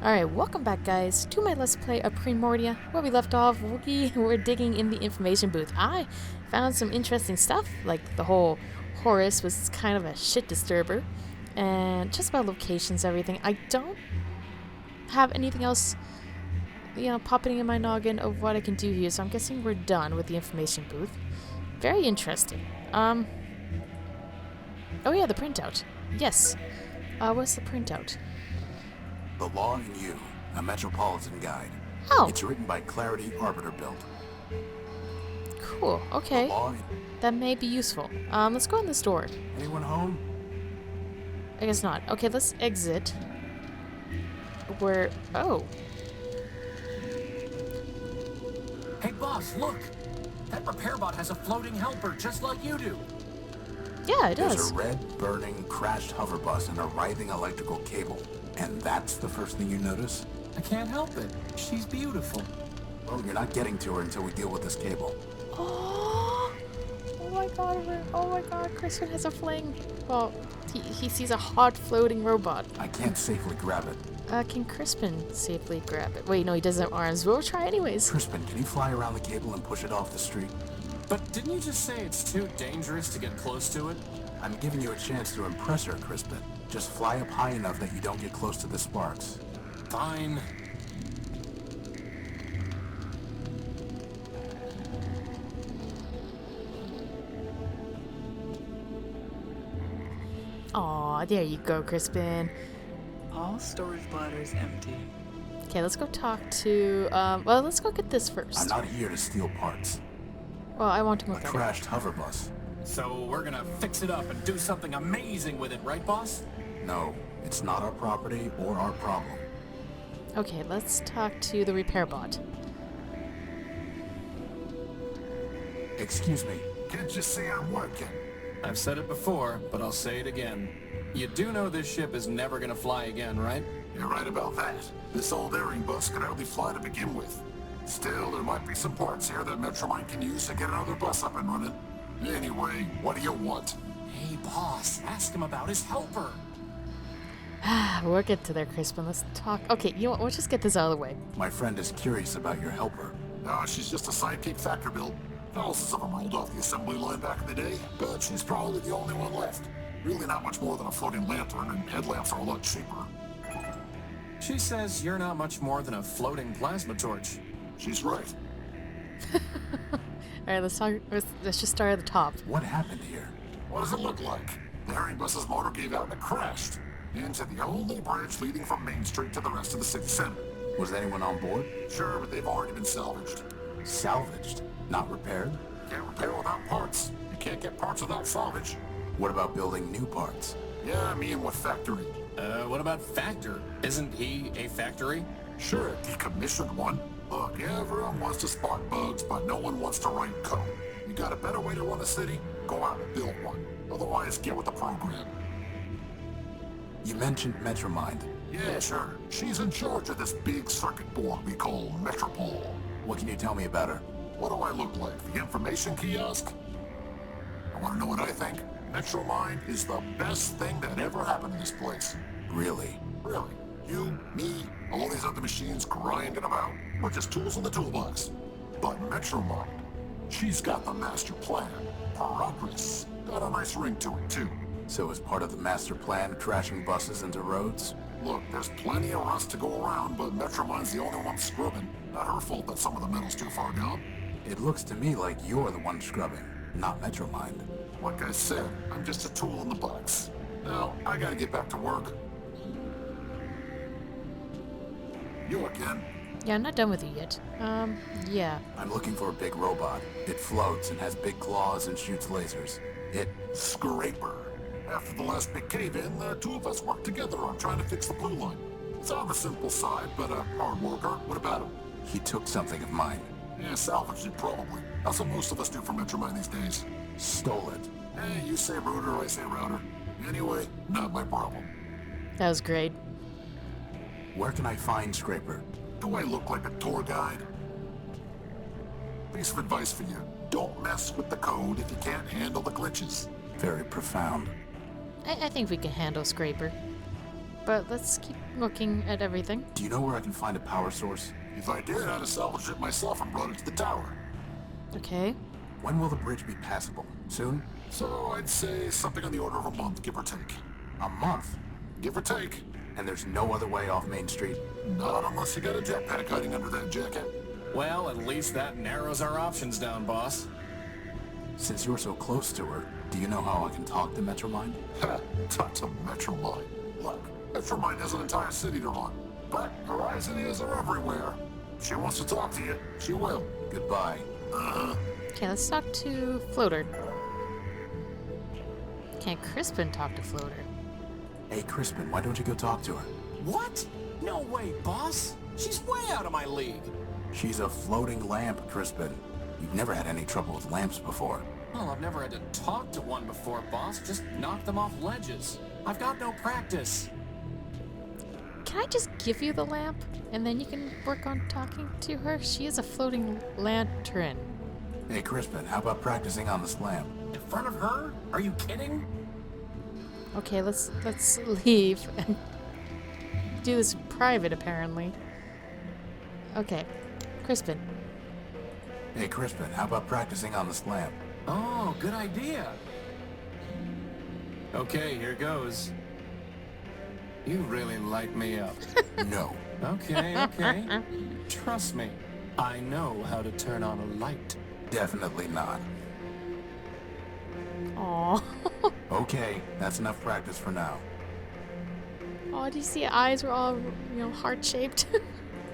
Alright, welcome back guys to my Let's Play of Primordia. Where we left off, we were digging in the information booth. I found some interesting stuff, like the whole Horus was kind of a shit disturber, and just about locations, everything. I don't have anything else, popping in my noggin of what I can do here, so I'm guessing we're done with the information booth. Very interesting. Oh yeah, the printout. Yes. What's the printout? The Law and You, a Metropolitan Guide. Oh. It's written by Clarity Arbiter Built. Cool, okay. That may be useful. Let's go in this door. Anyone home? I guess not. Okay, let's exit. Oh. Hey boss, look! That repair bot has a floating helper just like you do. Yeah, it does. There's a red, burning, crashed hover bus and a writhing electrical cable. And that's the first thing you notice? I can't help it. She's beautiful. Well, you're not getting to her until we deal with this cable. Oh my god, Crispin has a fling. Well, he sees a hot floating robot. I can't safely grab it. Can Crispin safely grab it? Wait, no, he doesn't have arms. We'll try anyways. Crispin, can you fly around the cable and push it off the street? But didn't you just say it's too dangerous to get close to it? I'm giving you a chance to impress her, Crispin. Just fly up high enough that you don't get close to the sparks. Fine. Aw, there you go, Crispin. All storage bladders empty. Okay, let's go talk to, well, let's go get this first. I'm not here to steal parts. Well, I want to A look at it. crashed hover bus. So we're gonna fix it up and do something amazing with it, right boss? No, it's not our property or our problem. Okay, let's talk to the repair bot. Excuse me, can't you see I'm working? I've said it before, but I'll say it again. You do know this ship is never gonna fly again, right? You're right about that. This old airing bus can hardly fly to begin with. Still, there might be some parts here that Metromine can use to get another bus up and running. Anyway, what do you want? Hey boss, ask him about his helper. We'll get to there, Crispin. Let's talk. Okay, you know what? Let's just get this out of the way. My friend is curious about your helper. No, she's just a sidekick factor build. Thousands of them rolled off the assembly line back in the day, but she's probably the only one left. Really not much more than a floating lantern, and headlamps are a lot cheaper. She says you're not much more than a floating plasma torch. She's right. Alright, let's just start at the top. What happened here? What does it look like? The airing bus's motor gave out and it crashed into the only bridge leading from Main Street to the rest of the city center. Was anyone on board? Sure, but they've already been salvaged. Salvaged, not repaired? Can't repair without parts. You can't get parts without salvage. What about building new parts? Yeah, me and what factory? What about Factor? Isn't he a factory? Sure, a decommissioned one. Look, everyone wants to spot bugs, but no one wants to write code. You got a better way to run a city? Go out and build one. Otherwise, get with the program. You mentioned Metromind. Yeah, sure. She's in charge of this big circuit board we call Metropole. What can you tell me about her? What do I look like? The information kiosk? I want to know what I think. Metromind is the best thing that ever happened in this place. Really? Really? You, me, all these other machines grinding about. We're just tools in the toolbox. But Metromind, she's got the master plan. Progress. Got a nice ring to it, too. So as part of the master plan, crashing buses into roads? Look, there's plenty of rust to go around, but Metromind's the only one scrubbing. Not her fault that some of the metal's too far down. It looks to me like you're the one scrubbing, not Metromind. Like I said, I'm just a tool in the box. Now, I gotta get back to work. You again? Yeah, I'm not done with you yet. Yeah. I'm looking for a big robot. It floats and has big claws and shoots lasers. Scraper. After the last big cave-in, the two of us worked together on trying to fix the blue line. It's on the simple side, but a hard worker. What about him? He took something of mine. Yeah, salvaged it probably. That's what most of us do for Metromine these days. Stole it. Hey, you say router, I say router. Anyway, not my problem. That was great. Where can I find Scraper? Do I look like a tour guide? Piece of advice for you. Don't mess with the code if you can't handle the glitches. Very profound. I think we can handle Scraper. but let's keep looking at everything. Do you know where I can find a power source? If I did, I'd have salvaged it myself and brought it to the tower. Okay. When will the bridge be passable? Soon? So I'd say something on the order of a month, give or take. A month? Give or take. And there's no other way off Main Street? Not unless you got a jetpack hiding under that jacket. Well, at least that narrows our options down, boss. Since you're so close to her, do you know how I can talk to Metromind? Ha! Talk to Metromind. Look, Metromind has an entire city to run, but her eyes and ears are everywhere. If she wants to talk to you, she will. Goodbye. Okay, let's talk to Floater. Can't Crispin talk to Floater? Hey, Crispin, why don't you go talk to her? What? No way, boss. She's way out of my league. She's a floating lamp, Crispin. You've never had any trouble with lamps before. Well, I've never had to talk to one before, boss. Just knock them off ledges. I've got no practice. Can I just give you the lamp, and then you can work on talking to her? She is a floating lantern. Hey, Crispin, how about practicing on this lamp? In front of her? Are you kidding? Okay, let's leave and do this in private, apparently. Okay, Crispin. Hey, Crispin, how about practicing on this lamp? Oh, good idea. Okay, here goes. You really light me up. No. Okay. Trust me, I know how to turn on a light. Definitely not. Aw. Okay, that's enough practice for now. Oh, do you see eyes were all, heart-shaped?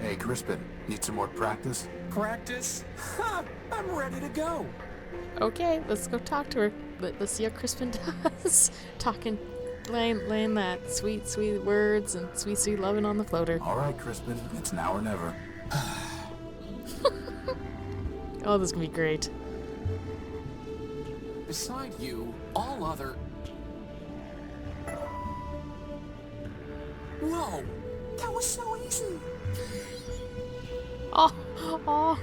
Hey, Crispin, need some more practice? Practice? Ha! I'm ready to go. Okay, let's go talk to her. Let's see how Crispin does. Talking, laying that sweet, sweet words and sweet, sweet loving on the floater. All right, Crispin, it's now or never. Oh, this is gonna be great. Beside you, all other... Whoa! That was so easy! Oh.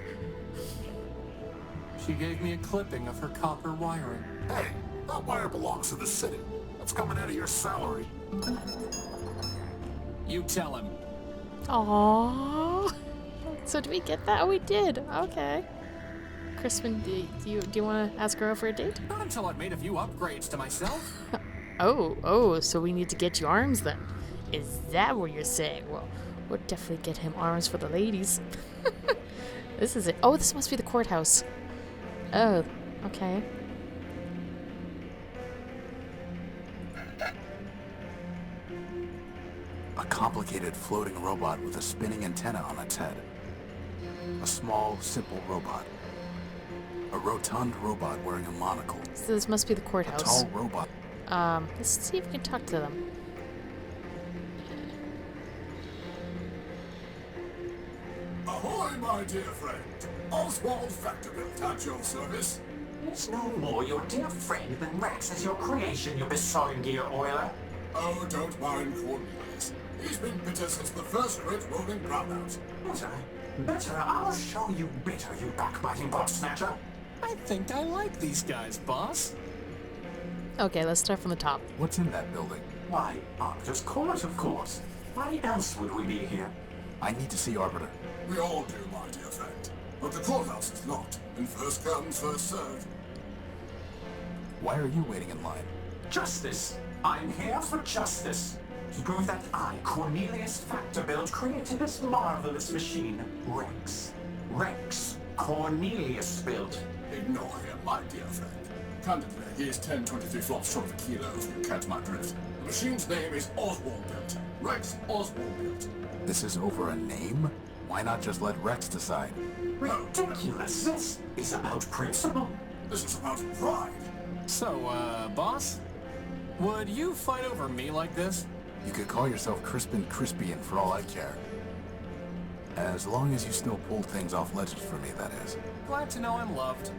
She gave me a clipping of her copper wiring. Hey, that wire belongs to the city. That's coming out of your salary. You tell him. Aww. So did we get that? Oh, we did. Okay. Crispin, do you want to ask her out for a date? Not until I've made a few upgrades to myself. Oh, so we need to get you arms then. Is that what you're saying? Well, we'll definitely get him arms for the ladies. This is it. Oh, this must be the courthouse. Oh, okay. A complicated floating robot with a spinning antenna on its head. A small, simple robot. A rotund robot wearing a monocle. So this must be the A courthouse. tall robot. Let's see if we can talk to them. Ahoy, my dear friend. Oswald Factorbuilt at your service. It's no more your dear friend than Rex is your creation, you besotted gear oiler. Oh, don't mind Cornelius. He's been bitter since the first great rolling brownout. Better, I'll show you bitter, you backbiting bot snatcher. I think I like these guys, boss. Okay, let's start from the top. What's in that building? Why, Arbiter's Court, of course. Why else would we be here? I need to see Arbiter. We all do, my dear friend. But the courthouse is locked, and first come, first served. Why are you waiting in line? Justice. I'm here for justice. To prove that I, Cornelius Factorbuilt, created this marvelous machine, Rex. Rex Cornelius built. Ignore him, my dear friend. Candidly, he is 10-23 flops short of a kilo, if you catch my drift. The machine's name is Oswald Built. Rex Oswald Built. This is over a name? Why not just let Rex decide? Ridiculous. This is about principle. This is about pride. So, boss? Would you fight over me like this? You could call yourself Crispin Crispian for all I care. As long as you still pull things off ledges for me, that is. Glad to know I'm loved.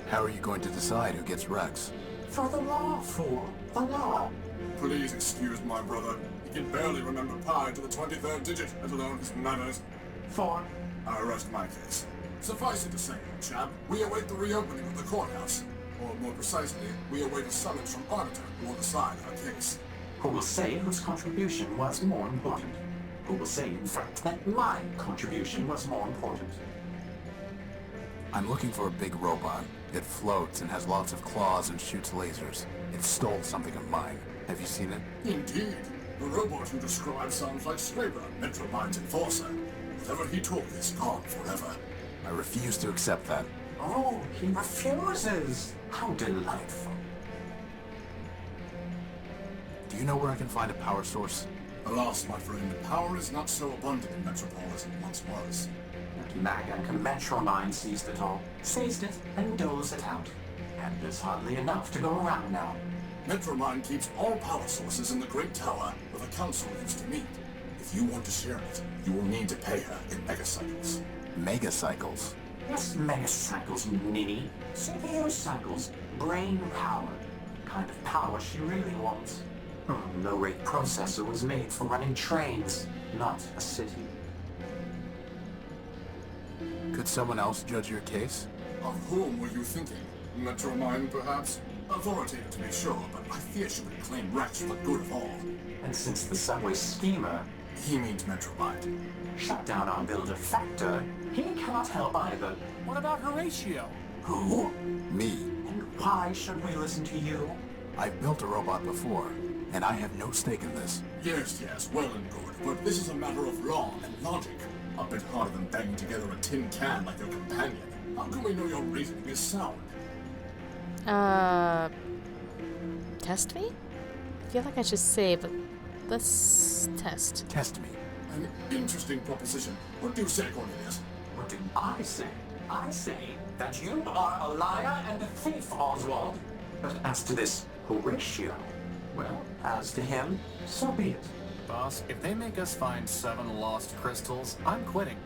How are you going to decide who gets Rex? For the law, fool. The law. Please excuse my brother. He can barely remember pi to the 23rd digit, let alone his manners. For... I rest my case. Suffice it to say, chap, we await the reopening of the courthouse. Or more precisely, we await a summons from Arbiter who will decide our case. Who will say whose contribution was more important? Who will say, in fact, that my contribution was more important? I'm looking for a big robot. It floats and has lots of claws and shoots lasers. It stole something of mine. Have you seen it? Indeed. The robot you describe sounds like Scraper, Metromind's enforcer. Whatever he took is gone forever. I refuse to accept that. Oh, he refuses. How delightful. Do you know where I can find a power source? Alas, my friend, power is not so abundant in Metropole as it once was. That Magank Metromine seized it all, seized it, and doles it out. And there's hardly enough to go around now. Metromind keeps all power sources in the Great Tower where the Council used to meet. If you want to share it, you will need to pay her in megacycles. Megacycles? Yes, megacycles, ninny. CPU cycles, brain power. The kind of power she really wants. Low-rate processor was made for running trains, not a city. Could someone else judge your case? Of whom were you thinking? Metromind, perhaps? Authoritative to be sure, but I fear she would claim Rex for the good of all. And since the subway schemer He means Metromind. shut down our builder Factor, he cannot help either. What about Horatio? Who? Me. And why should we listen to you? I've built a robot before, and I have no stake in this. Yes, well and good, but this is a matter of law and logic. A bit harder than banging together a tin can like your companion. How can we know your reasoning is sound? Test me? I feel like I should say, but let's test. Test me. An interesting proposition. What do you say, Cornelius? What did I say? I say that you are a liar and a thief, Oswald. But as to this Horatio, well, as to him, so be it. Boss, if they make us find 7 lost crystals, I'm quitting.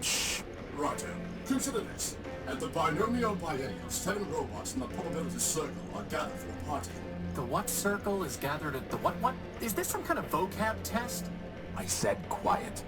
Shh. Roger. Consider this. At the binomial biennial, 7 robots in the probability circle are gathered for a party. The what circle is gathered at the what? Is this some kind of vocab test? I said quiet.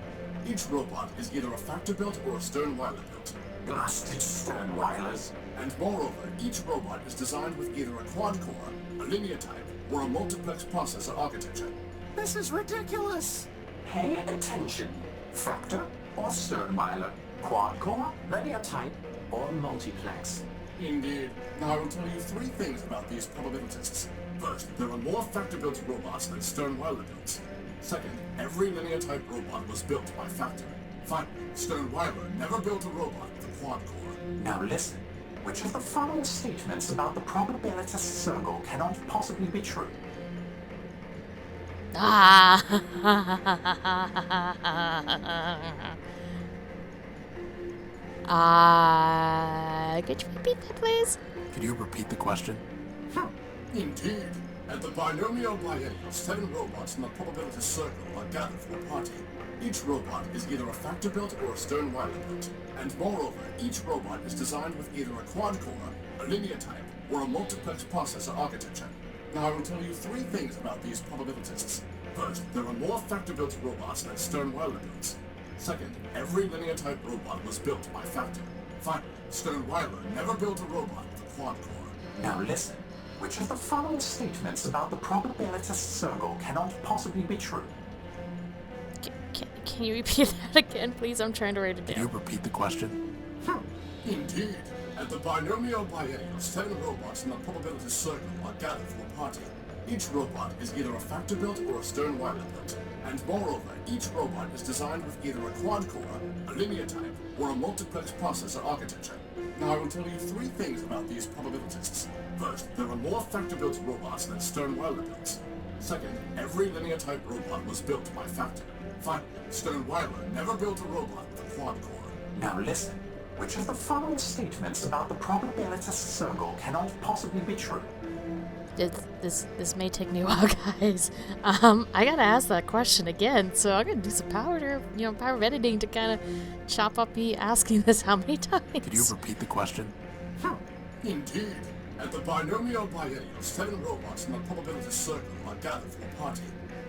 Each robot is either a factor-built or a Sternweiler built. Blasted Sternweilers. And moreover, each robot is designed with either a quad-core, a linear type, or a multiplex processor architecture. This is ridiculous! Pay attention. Factor or Sternweiler. Quad-core, linear type, or multiplex. Indeed. Now I will tell you 3 things about these probabilitists. First, there are more factor-built robots than Sternweiler builds. Second, every linear-type robot was built by Factor. Finally, Sternweiler never built a robot with a quad-core. Now listen. Which of the following statements about the probability circle cannot possibly be true? Could you repeat that, please? Could you repeat the question? Indeed. At the binomial biennial, 7 robots in the probability circle are gathered for a party. Each robot is either a factor-built or a Sternweiler built. And moreover, each robot is designed with either a quad-core, a linear type, or a multiplex processor architecture. Now I will tell you 3 things about these probabilitists. First, there are more factor-built robots than Sternweiler builds. Second, every linear-type robot was built by Factor. Finally, Sternweiler never built a robot with a quad-core. Now listen. Which of the following statements about the probability circle cannot possibly be true? Can you repeat that again, please? I'm trying to write it Could you down. repeat the question? Indeed. At the binomial biennial, 7 robots in the probability circle are gathered for a party. Each robot is either a factor-built or a Sternweiler built. And moreover, each robot is designed with either a quad-core, a linear type, or a multiplex processor architecture. Now I will tell you 3 things about these probabilitists. First, there are more factor-built robots than Sternweiler builds. Second, every linear-type robot was built by Factor. Finally, Sternweiler never built a robot with a quad-core. Now listen. Which of the following statements about the probability circle cannot possibly be true? This may take me a while, guys. I gotta ask that question again, so I'm gonna do some power editing to kind of chop up me asking this how many times. Could you repeat the question? Indeed. At the binomial biennial, 7 robots in the probability circle are gathered for a party.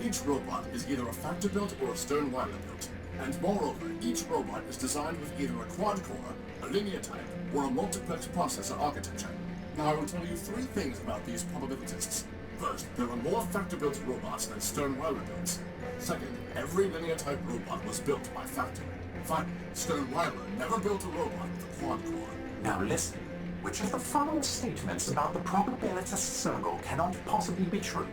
Each robot is either a factor-built or a Sternweiler built. And moreover, each robot is designed with either a quad-core, a linear type, or a multiplex processor architecture. Now I will tell you 3 things about these probabilitists. First, there are more factor-built robots than Stern-Weiler builds. Second, every linear-type robot was built by factor. Finally, Stern-Weiler never built a robot with a quad core. Now listen, which of the following statements about the probabilitist circle cannot possibly be true?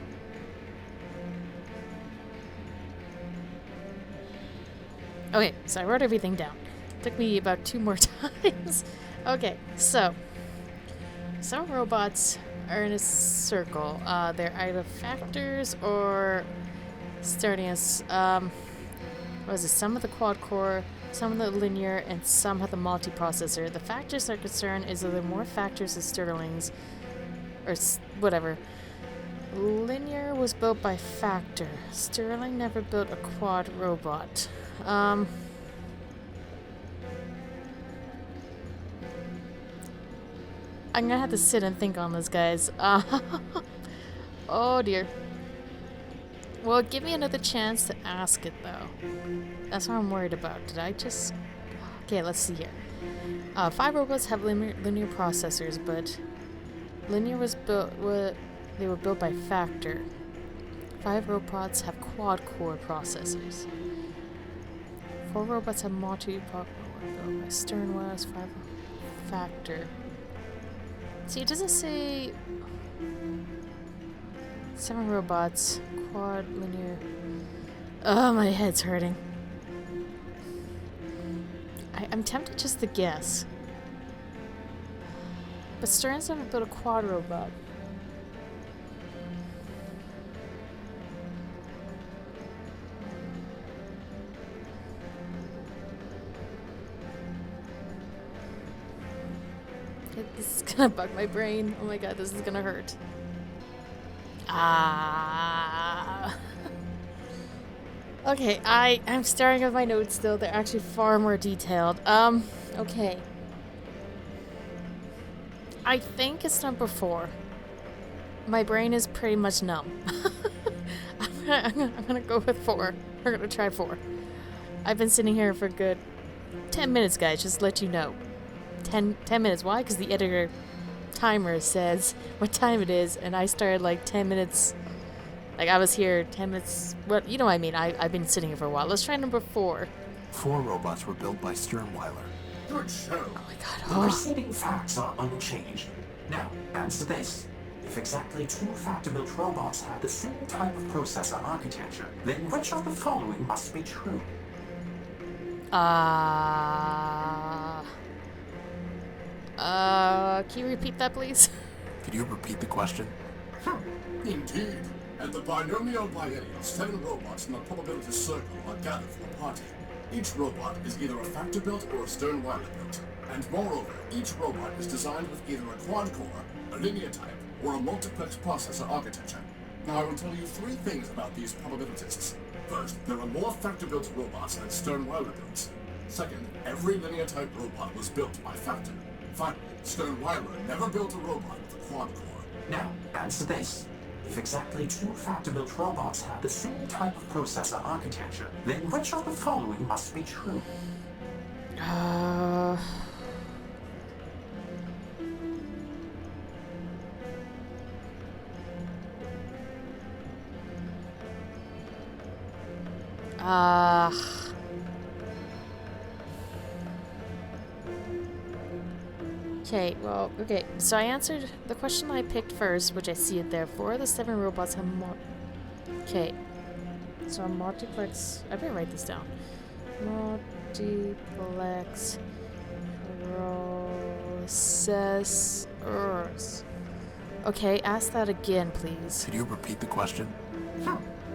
Okay, so I wrote everything down. Took me about 2 more times. Okay, so some robots are in a circle. They're either factors or starting as what is it? Some of the quad core, some of the linear, and some have the multiprocessor. The factors are concerned is that there are more factors than Sterlings, or whatever. Linear was built by factor. Sterling never built a quad robot. I'm gonna have to sit and think on this, guys. Oh dear. Well, give me another chance to ask it, though. That's what I'm worried about. Did I just... Okay, let's see here. 5 robots have linear processors, but linear was built... They were built by factor. 5 robots have quad-core processors. 4 robots have multi-built by Stern-Weiler's 5 factor. See, it doesn't say 7 robots, quad, linear. Oh, my head's hurting. I'm tempted just to guess. But Stern's never built a quad robot. This is gonna bug my brain. Oh my god, this is gonna hurt. Okay, I'm staring at my notes still. They're actually far more detailed. Okay. I think it's number 4. My brain is pretty much numb. I'm gonna go with 4. We're gonna try 4. I've been sitting here for a good 10 minutes, guys, just to let you know. 10 minutes. Why? Because the editor timer says what time it is, and I started like 10 minutes. Like, I was here 10 minutes. Well, you know what I mean. I've been sitting here for a while. Let's try number 4. 4 robots were built by Stern-Weiler. Good show. Oh my god. The preceding facts are unchanged. Now, answer this. If exactly 2 factor-built robots have the same type of processor architecture, then which of the following must be true? Can you repeat that, please? Could you repeat the question? Indeed. At the binomial biennial, 7 robots in the probability circle are gathered for a party. Each robot is either a factor-built or a Stern-Weiler built. And moreover, each robot is designed with either a quad-core, a linear type, or a multiplex processor architecture. Now I will tell you 3 things about these probabilitists. First, there are more factor-built robots than Stern-Weiler builds. Second, every linear-type robot was built by factor. Finally, Stern-Weiler never built a robot with a quad core. Now, answer this. If exactly 2 factor-built robots have the same type of processor architecture, then which of the following must be true? Okay, well, okay. So I answered the question I picked first, which I see it there. 4 of the 7 robots have Okay. So multiplex... I better write this down. Multiplex processors. Okay, ask that again, please. Could you repeat the question?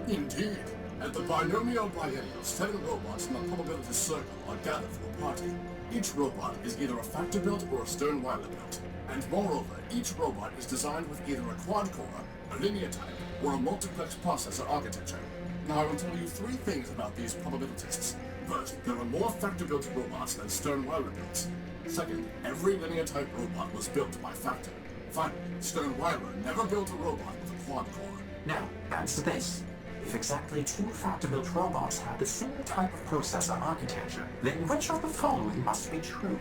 Indeed. At the binomial biennial, 7 robots in the probability circle are gathered for a party. Each robot is either a factor-built or a Stern-Weiler built. And moreover, each robot is designed with either a quad-core, a linear type, or a multiplex processor architecture. Now I will tell you 3 things about these probabilitists. First, there are more factor-built robots than Stern-Weiler builds. Second, every linear type robot was built by factor. Finally, Stern-Weiler never built a robot with a quad-core. Now, answer this. If exactly 2 factor-built robots have the same type of processor architecture, then which of the following must be true?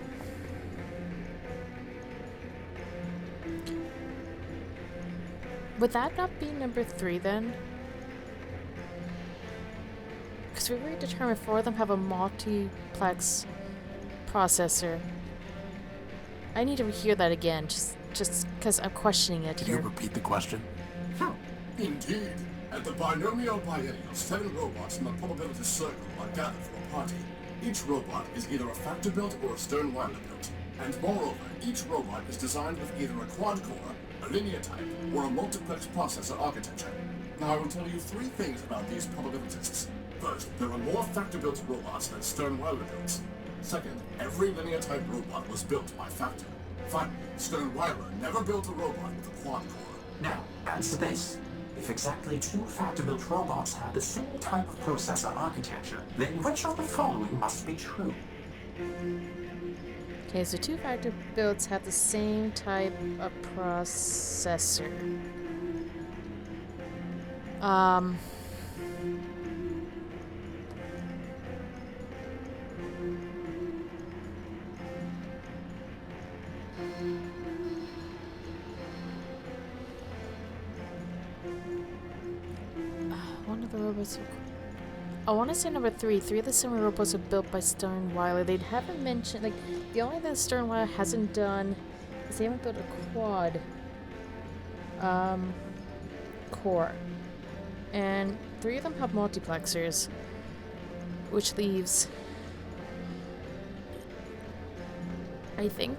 Would that not be number 3 then? Because we already determined 4 of them have a multiplex processor. I need to hear that again, just because I'm questioning it Can here. you repeat the question? Indeed. At the binomial biennial, 7 robots in the probability circle are gathered for a party. Each robot is either a factor-built or a Stern-Weiler-built. And moreover, each robot is designed with either a quad-core, a linear type, or a multiplex processor architecture. Now I will tell you 3 things about these probabilitists. First, there are more factor-built robots than Stern-Weiler-builts. Second, every linear-type robot was built by factor. Finally, Stern-Weiler never built a robot with a quad-core. Now, answer this. If exactly 2 factor-built robots have the same type of processor architecture, then which of the following must be true? Okay, so 2 factor builds have the same type of processor. One of the robots. I want to say number 3. 3 of the similar robots are built by Stern-Weiler. They haven't mentioned, like, the only thing that Stern-Weiler hasn't done is they haven't built a quad core. And 3 of them have multiplexers, which leaves, I think,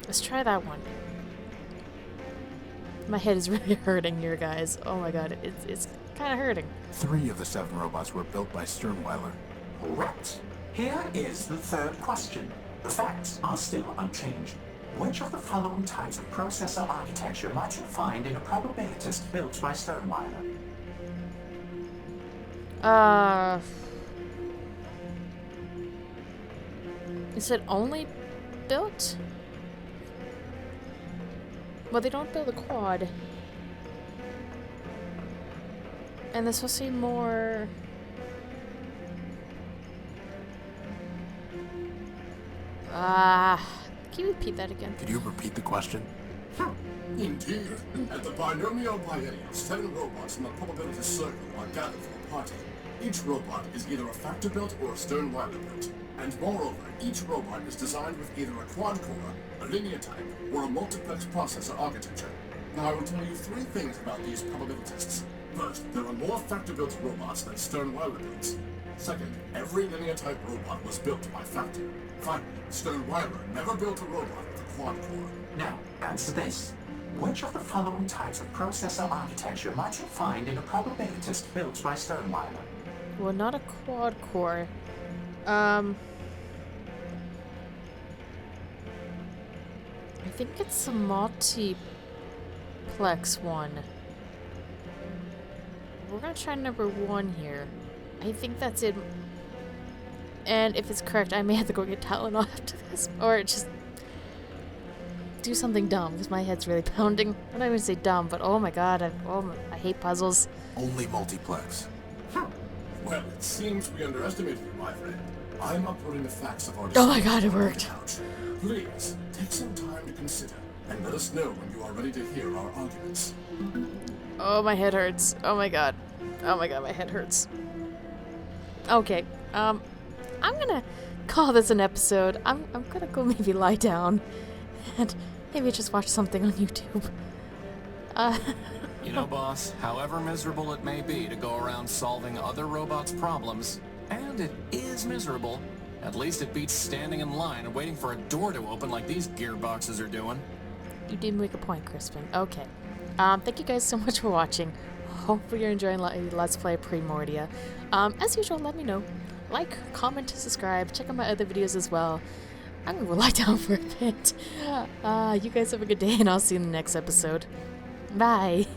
let's try that one. My head is really hurting here, guys. Oh my god, it's kind of hurting. 3 of the 7 robots were built by Stern-Weiler. Correct. Here is the 3rd question. The facts are still unchanged. Which of the following types of processor architecture might you find in a probabilitist built by Stern-Weiler? Is it only built? Well, they don't build a quad. And there's supposed to be more... can you repeat that again? Could you repeat the question? Indeed. At the binomial biennial, 7 robots in the probability circle are gathered for a party. Each robot is either a factor-built or a Stern-Weiler-built. And moreover, each robot is designed with either a quad-core, a linear type, or a multiplex processor architecture. Now I will tell you 3 things about these probabilitists. First, there are more factor-built robots than Stern-Weiler-builts. Second, every linear-type robot was built by factor. Finally, Stern-Weiler never built a robot with a quad-core. Now, answer this. Which of the following types of processor architecture might you find in a probabilitist built by Stern-Weiler? Well, not a quad core. I think it's a multiplex one. We're gonna try number 1 here. I think that's it. And if it's correct, I may have to go get Tylenol after this. Or just do something dumb, because my head's really pounding. I'm not even say dumb, but oh my god, I hate puzzles. Only multiplex. Well, it seems we underestimated you, my friend. I'm uploading the facts of our Oh my god, it discussion worked. on the couch. Please, take some time to consider, and let us know when you are ready to hear our arguments. Oh, my head hurts. Oh my god. Oh my god, my head hurts. Okay, I'm gonna call this an episode. I'm gonna go maybe lie down and maybe just watch something on YouTube. You know, boss, however miserable it may be to go around solving other robots' problems, and it is miserable, at least it beats standing in line and waiting for a door to open like these gearboxes are doing. You did make a point, Crispin. Okay. Thank you guys so much for watching. Hopefully you're enjoying Let's Play Primordia. As usual, let me know. Like, comment, subscribe, check out my other videos as well. I'm gonna go lie down for a bit. You guys have a good day, and I'll see you in the next episode. Bye!